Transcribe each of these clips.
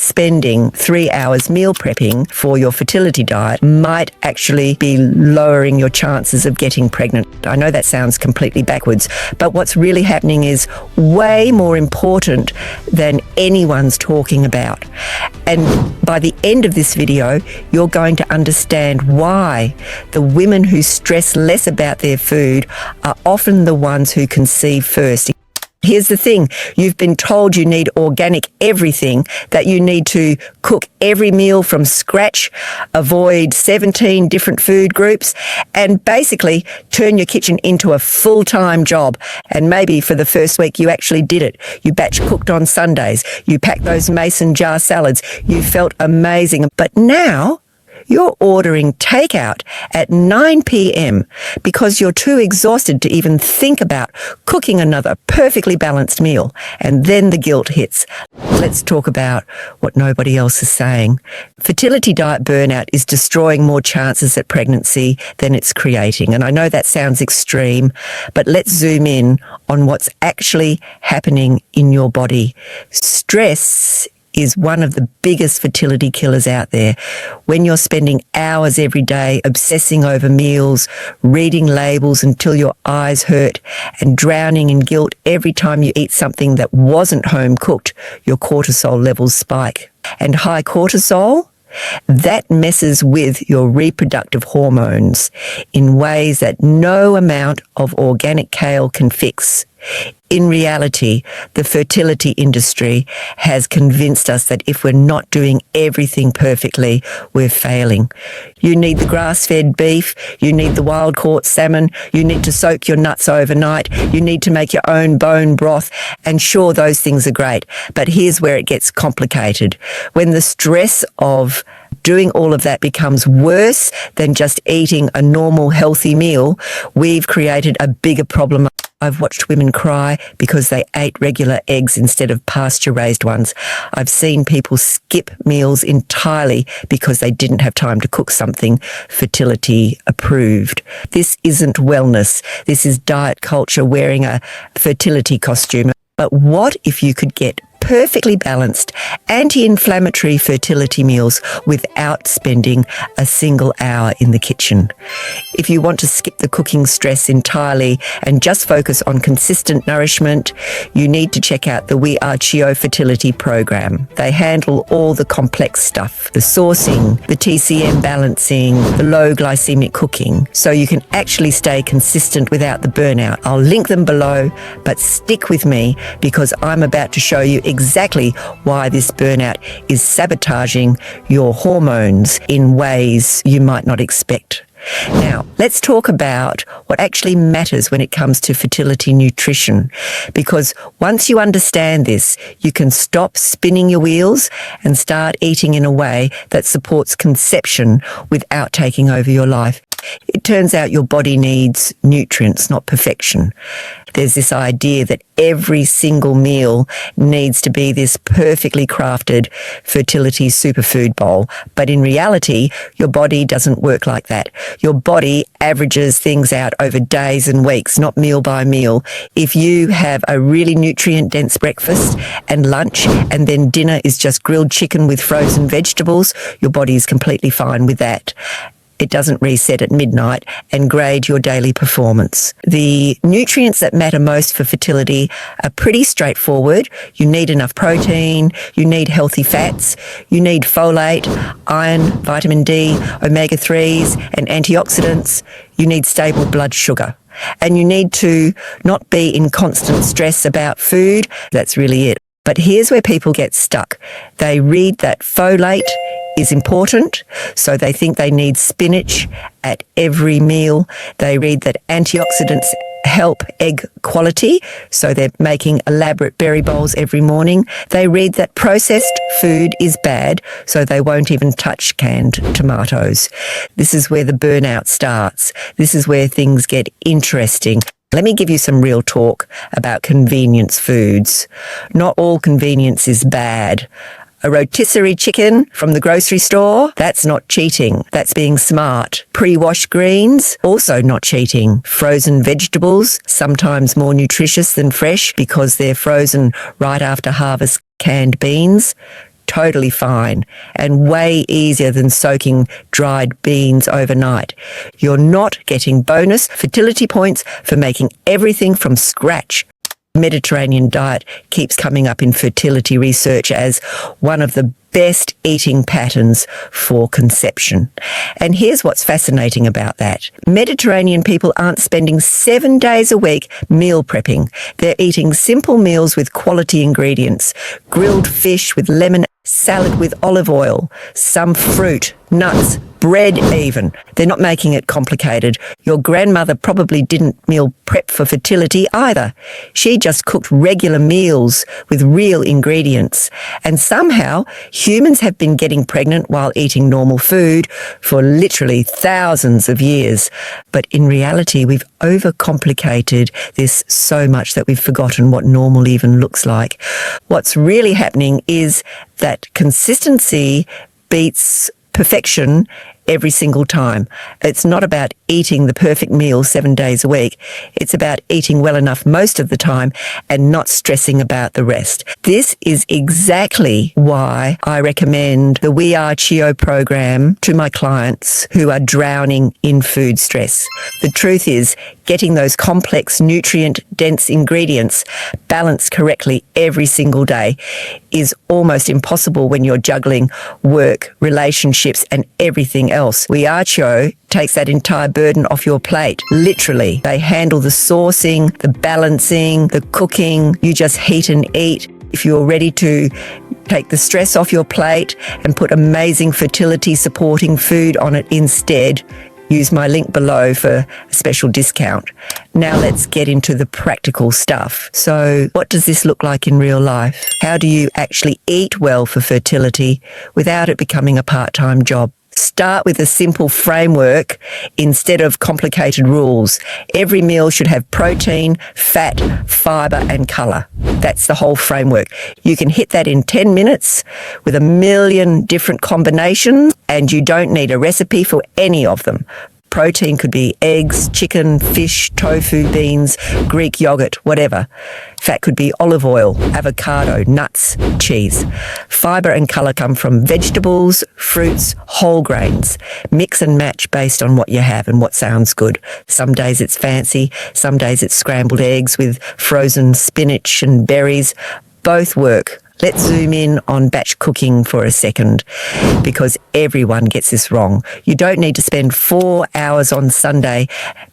spending 3 hours meal prepping for your fertility diet might actually be lowering your chances of getting pregnant. I know that sounds completely backwards, but what's really happening is way more important than anyone's talking about. And by the end of this video, you're going to understand why the women who stress less about their food are often the ones who conceive first. Here's the thing, you've been told you need organic everything, that you need to cook every meal from scratch, avoid 17 different food groups, and basically turn your kitchen into a full-time job. And maybe for the first week you actually did it. You batch cooked on Sundays, you packed those mason jar salads, you felt amazing. But now you're ordering takeout at 9 p.m. because you're too exhausted to even think about cooking another perfectly balanced meal. And then the guilt hits. Let's talk about what nobody else is saying. Fertility diet burnout is destroying more chances at pregnancy than it's creating. And I know that sounds extreme, but let's zoom in on what's actually happening in your body. Stress is one of the biggest fertility killers out there. When you're spending hours every day obsessing over meals, reading labels until your eyes hurt, and drowning in guilt every time you eat something that wasn't home cooked, your cortisol levels spike. And high cortisol, that messes with your reproductive hormones in ways that no amount of organic kale can fix. In reality, the fertility industry has convinced us that if we're not doing everything perfectly, we're failing. You need the grass-fed beef, you need the wild-caught salmon, you need to soak your nuts overnight, you need to make your own bone broth, and sure, those things are great. But here's where it gets complicated. When the stress of doing all of that becomes worse than just eating a normal, healthy meal, we've created a bigger problem. I've watched women cry because they ate regular eggs instead of pasture-raised ones. I've seen people skip meals entirely because they didn't have time to cook something fertility approved. This isn't wellness. This is diet culture wearing a fertility costume. But what if you could get perfectly balanced, anti-inflammatory fertility meals without spending a single hour in the kitchen? If you want to skip the cooking stress entirely and just focus on consistent nourishment, you need to check out the Archo fertility program. They handle all the complex stuff, the sourcing, the TCM balancing, the low glycemic cooking, so you can actually stay consistent without the burnout. I'll link them below, but stick with me because I'm about to show you exactly why this burnout is sabotaging your hormones in ways you might not expect. Now, let's talk about what actually matters when it comes to fertility nutrition, because once you understand this, you can stop spinning your wheels and start eating in a way that supports conception without taking over your life. It turns out your body needs nutrients, not perfection. There's this idea that every single meal needs to be this perfectly crafted fertility superfood bowl. But in reality, your body doesn't work like that. Your body averages things out over days and weeks, not meal by meal. If you have a really nutrient-dense breakfast and lunch, and then dinner is just grilled chicken with frozen vegetables, your body is completely fine with that. It doesn't reset at midnight and grade your daily performance. The nutrients that matter most for fertility are pretty straightforward. You need enough protein, you need healthy fats, you need folate, iron, vitamin D, omega-3s, and antioxidants. You need stable blood sugar. And you need to not be in constant stress about food. That's really it. But here's where people get stuck. They read that folate is important, so they think they need spinach at every meal. They read that antioxidants help egg quality, so they're making elaborate berry bowls every morning. They read that processed food is bad, so they won't even touch canned tomatoes. This is where the burnout starts. This is where things get interesting. Let me give you some real talk about convenience foods. Not all convenience is bad. A rotisserie chicken from the grocery store, that's not cheating. That's being smart. Pre-washed greens, also not cheating. Frozen vegetables, sometimes more nutritious than fresh because they're frozen right after harvest. Canned beans, totally fine and way easier than soaking dried beans overnight. You're not getting bonus fertility points for making everything from scratch. Mediterranean diet keeps coming up in fertility research as one of the best eating patterns for conception. And here's what's fascinating about that. Mediterranean people aren't spending 7 days a week meal prepping. They're eating simple meals with quality ingredients, grilled fish with lemon, salad with olive oil, some fruit, nuts, bread even. They're not making it complicated. Your grandmother probably didn't meal prep for fertility either. She just cooked regular meals with real ingredients. And somehow, humans have been getting pregnant while eating normal food for literally thousands of years. But in reality, we've overcomplicated this so much that we've forgotten what normal even looks like. What's really happening is that consistency beats perfection every single time. It's not about eating the perfect meal 7 days a week. It's about eating well enough most of the time and not stressing about the rest. This is exactly why I recommend the We Archo program to my clients who are drowning in food stress. The truth is, getting those complex, nutrient-dense ingredients balanced correctly every single day is almost impossible when you're juggling work, relationships, and everything else. We Archo takes that entire burden off your plate. Literally, they handle the sourcing, the balancing, the cooking. You just heat and eat. If you're ready to take the stress off your plate and put amazing fertility supporting food on it instead, use my link below for a special discount. Now let's get into the practical stuff. So what does this look like in real life? How do you actually eat well for fertility without it becoming a part-time job? Start with a simple framework instead of complicated rules. Every meal should have protein, fat, fiber, and color. That's the whole framework. You can hit that in 10 minutes with a million different combinations, and you don't need a recipe for any of them. Protein could be eggs, chicken, fish, tofu, beans, Greek yogurt, whatever. Fat could be olive oil, avocado, nuts, cheese. Fiber and colour come from vegetables, fruits, whole grains. Mix and match based on what you have and what sounds good. Some days it's fancy, some days it's scrambled eggs with frozen spinach and berries. Both work. Let's zoom in on batch cooking for a second, because everyone gets this wrong. You don't need to spend 4 hours on Sunday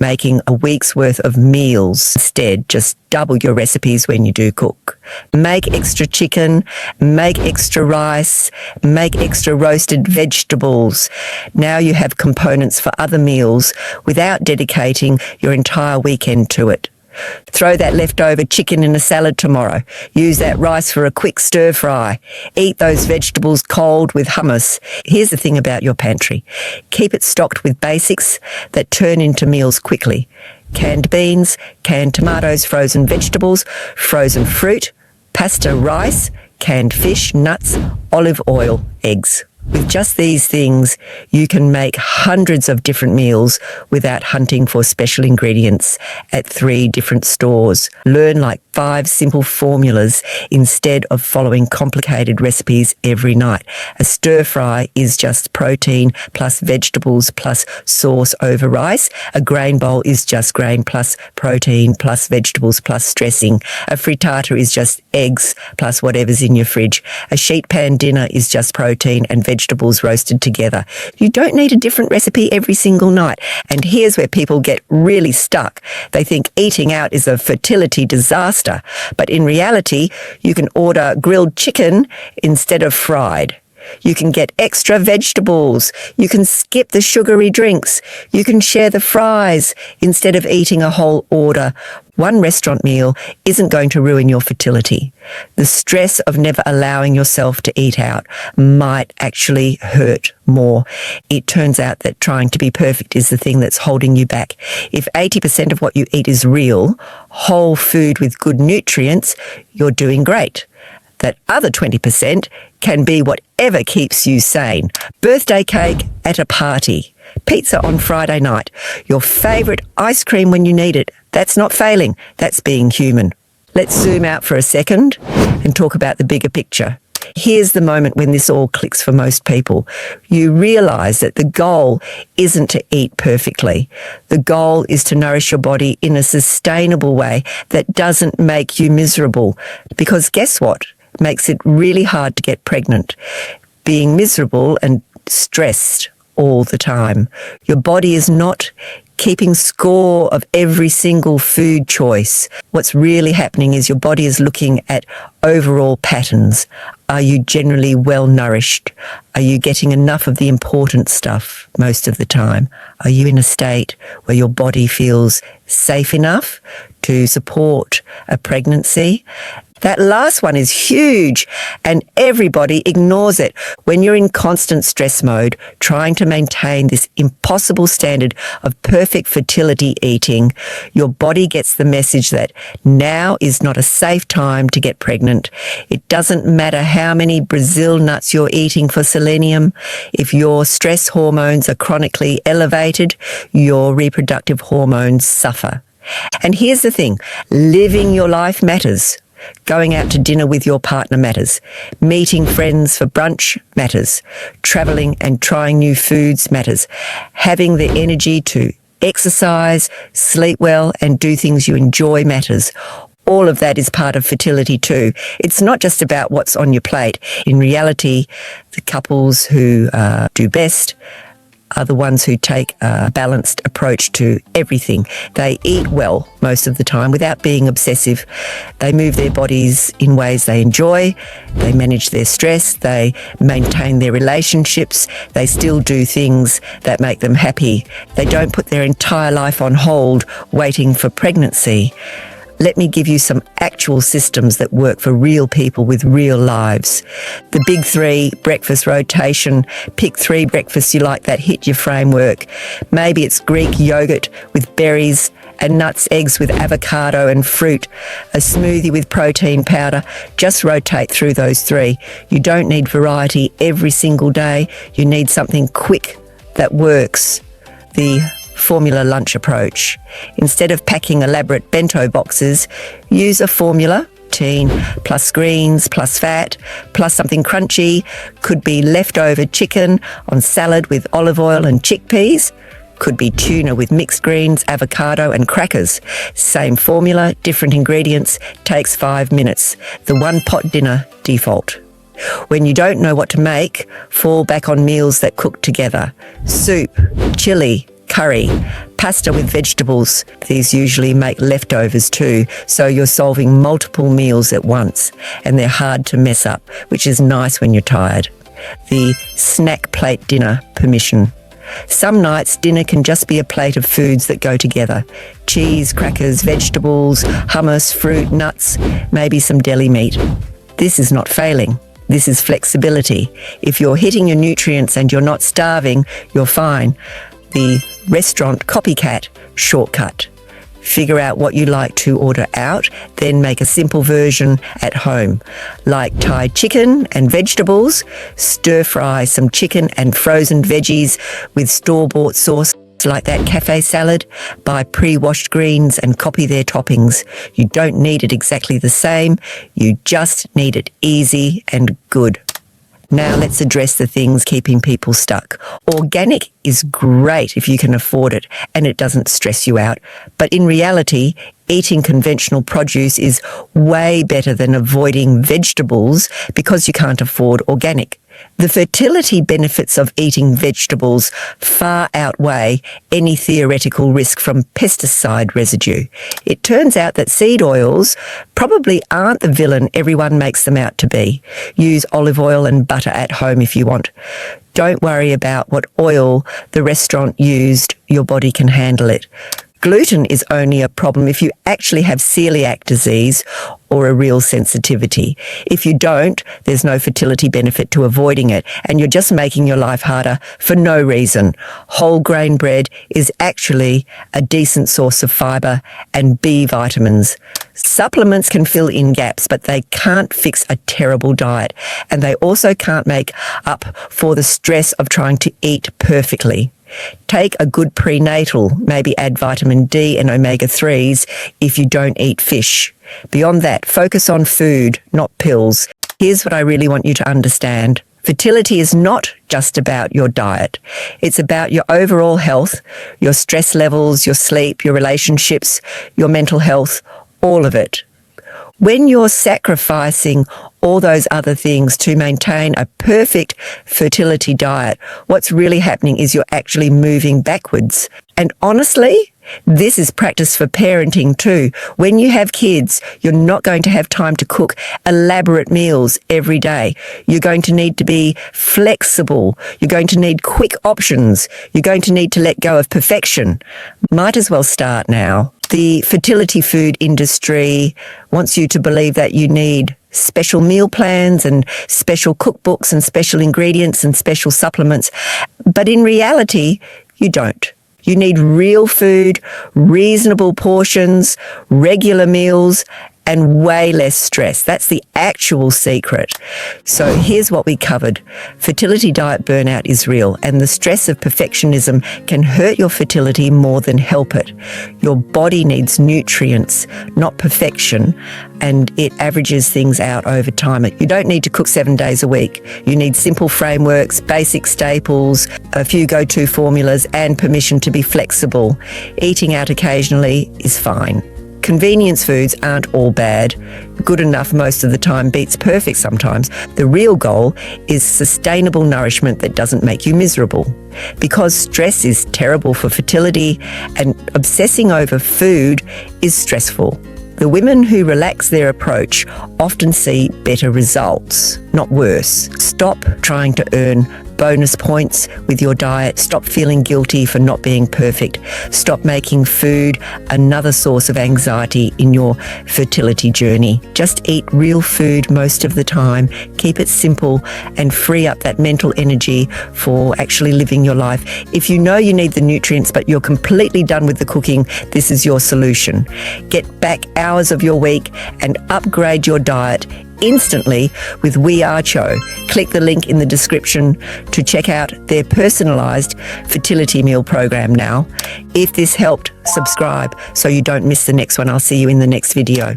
making a week's worth of meals. Instead, just double your recipes when you do cook. Make extra chicken, make extra rice, make extra roasted vegetables. Now you have components for other meals without dedicating your entire weekend to it. Throw that leftover chicken in a salad tomorrow. Use that rice for a quick stir fry. Eat those vegetables cold with hummus. Here's the thing about your pantry. Keep it stocked with basics that turn into meals quickly. Canned beans, canned tomatoes, frozen vegetables, frozen fruit, pasta, rice, canned fish, nuts, olive oil, eggs. With just these things, you can make hundreds of different meals without hunting for special ingredients at 3 different stores. Learn like 5 simple formulas instead of following complicated recipes every night. A stir fry is just protein plus vegetables plus sauce over rice. A grain bowl is just grain plus protein plus vegetables plus dressing. A frittata is just eggs plus whatever's in your fridge. A sheet pan dinner is just protein and vegetables roasted together. You don't need a different recipe every single night. And here's where people get really stuck. They think eating out is a fertility disaster. But in reality, you can order grilled chicken instead of fried. You can get extra vegetables. You can skip the sugary drinks. You can share the fries instead of eating a whole order. One restaurant meal isn't going to ruin your fertility. The stress of never allowing yourself to eat out might actually hurt more. It turns out that trying to be perfect is the thing that's holding you back. If 80% of what you eat is real, whole food with good nutrients, you're doing great. That other 20% can be whatever keeps you sane. Birthday cake at a party. Pizza on Friday night. Your favourite ice cream when you need it. That's not failing. That's being human. Let's zoom out for a second and talk about the bigger picture. Here's the moment when this all clicks for most people. You realize that the goal isn't to eat perfectly. The goal is to nourish your body in a sustainable way that doesn't make you miserable. Because guess what? It makes it really hard to get pregnant. Being miserable and stressed all the time. Your body is not keeping score of every single food choice. What's really happening is your body is looking at overall patterns. Are you generally well nourished? Are you getting enough of the important stuff most of the time? Are you in a state where your body feels safe enough to support a pregnancy? That last one is huge, and everybody ignores it. When you're in constant stress mode, trying to maintain this impossible standard of perfect fertility eating, your body gets the message that now is not a safe time to get pregnant. It doesn't matter how many Brazil nuts you're eating for selenium. If your stress hormones are chronically elevated, your reproductive hormones suffer. And here's the thing, living your life matters. Going out to dinner with your partner matters. Meeting friends for brunch matters. Traveling and trying new foods matters. Having the energy to exercise, sleep well, and do things you enjoy matters. All of that is part of fertility too. It's not just about what's on your plate. In reality, the couples who do best are the ones who take a balanced approach to everything. They eat well most of the time without being obsessive. They move their bodies in ways they enjoy. They manage their stress. They maintain their relationships. They still do things that make them happy. They don't put their entire life on hold waiting for pregnancy. Let me give you some actual systems that work for real people with real lives. The big 3 breakfast rotation. Pick 3 breakfasts you like that hit your framework. Maybe it's Greek yogurt with berries and nuts, eggs with avocado and fruit, a smoothie with protein powder. Just rotate through those 3. You don't need variety every single day. You need something quick that works. The formula lunch approach. Instead of packing elaborate bento boxes, use a formula, protein plus greens plus fat plus something crunchy. Could be leftover chicken on salad with olive oil and chickpeas. Could be tuna with mixed greens, avocado and crackers. Same formula, different ingredients, takes 5 minutes. The one pot dinner default. When you don't know what to make, fall back on meals that cook together. Soup, chili, curry, pasta with vegetables. These usually make leftovers too, so you're solving multiple meals at once, and they're hard to mess up, which is nice when you're tired. The snack plate dinner permission. Some nights dinner can just be a plate of foods that go together. Cheese, crackers, vegetables, hummus, fruit, nuts, maybe some deli meat. This is not failing. This is flexibility. If you're hitting your nutrients and you're not starving, you're fine. The restaurant Copycat shortcut. Figure out what you like to order out, then make a simple version at home. Like Thai chicken and vegetables, stir fry some chicken and frozen veggies with store-bought sauce like that cafe salad. Buy pre-washed greens and copy their toppings. You don't need it exactly the same, you just need it easy and good. Now let's address the things keeping people stuck. Organic is great if you can afford it and it doesn't stress you out. But in reality, eating conventional produce is way better than avoiding vegetables because you can't afford organic. The fertility benefits of eating vegetables far outweigh any theoretical risk from pesticide residue. It turns out that seed oils probably aren't the villain everyone makes them out to be. Use olive oil and butter at home if you want. Don't worry about what oil the restaurant used. Your body can handle it. Gluten is only a problem if you actually have celiac disease or a real sensitivity. If you don't, there's no fertility benefit to avoiding it, and you're just making your life harder for no reason. Whole grain bread is actually a decent source of fibre and B vitamins. Supplements can fill in gaps, but they can't fix a terrible diet, and they also can't make up for the stress of trying to eat perfectly. Take a good prenatal, maybe add vitamin D and omega-3s if you don't eat fish. Beyond that, focus on food, not pills. Here's what I really want you to understand. Fertility is not just about your diet. It's about your overall health, your stress levels, your sleep, your relationships, your mental health, all of it. When you're sacrificing all those other things to maintain a perfect fertility diet, what's really happening is you're actually moving backwards. And honestly, this is practice for parenting too. When you have kids, you're not going to have time to cook elaborate meals every day. You're going to need to be flexible. You're going to need quick options. You're going to need to let go of perfection. Might as well start now. The fertility food industry wants you to believe that you need special meal plans and special cookbooks and special ingredients and special supplements. But in reality, you don't. You need real food, reasonable portions, regular meals, and way less stress. That's the actual secret. So here's what we covered. Fertility diet burnout is real, and the stress of perfectionism can hurt your fertility more than help it. Your body needs nutrients, not perfection, and it averages things out over time. You don't need to cook 7 days a week. You need simple frameworks, basic staples, a few go-to formulas, and permission to be flexible. Eating out occasionally is fine. Convenience foods aren't all bad. Good enough most of the time beats perfect sometimes. The real goal is sustainable nourishment that doesn't make you miserable. Because stress is terrible for fertility and obsessing over food is stressful. The women who relax their approach often see better results, not worse. Stop trying to earn bonus points with your diet. Stop feeling guilty for not being perfect. Stop making food another source of anxiety in your fertility journey. Just eat real food most of the time. Keep it simple and free up that mental energy for actually living your life. If you know you need the nutrients but you're completely done with the cooking, this is your solution. Get back hours of your week and upgrade your diet instantly with Archo. Click the link in the description to check out their personalised fertility meal program now. If this helped, subscribe so you don't miss the next one. I'll see you in the next video.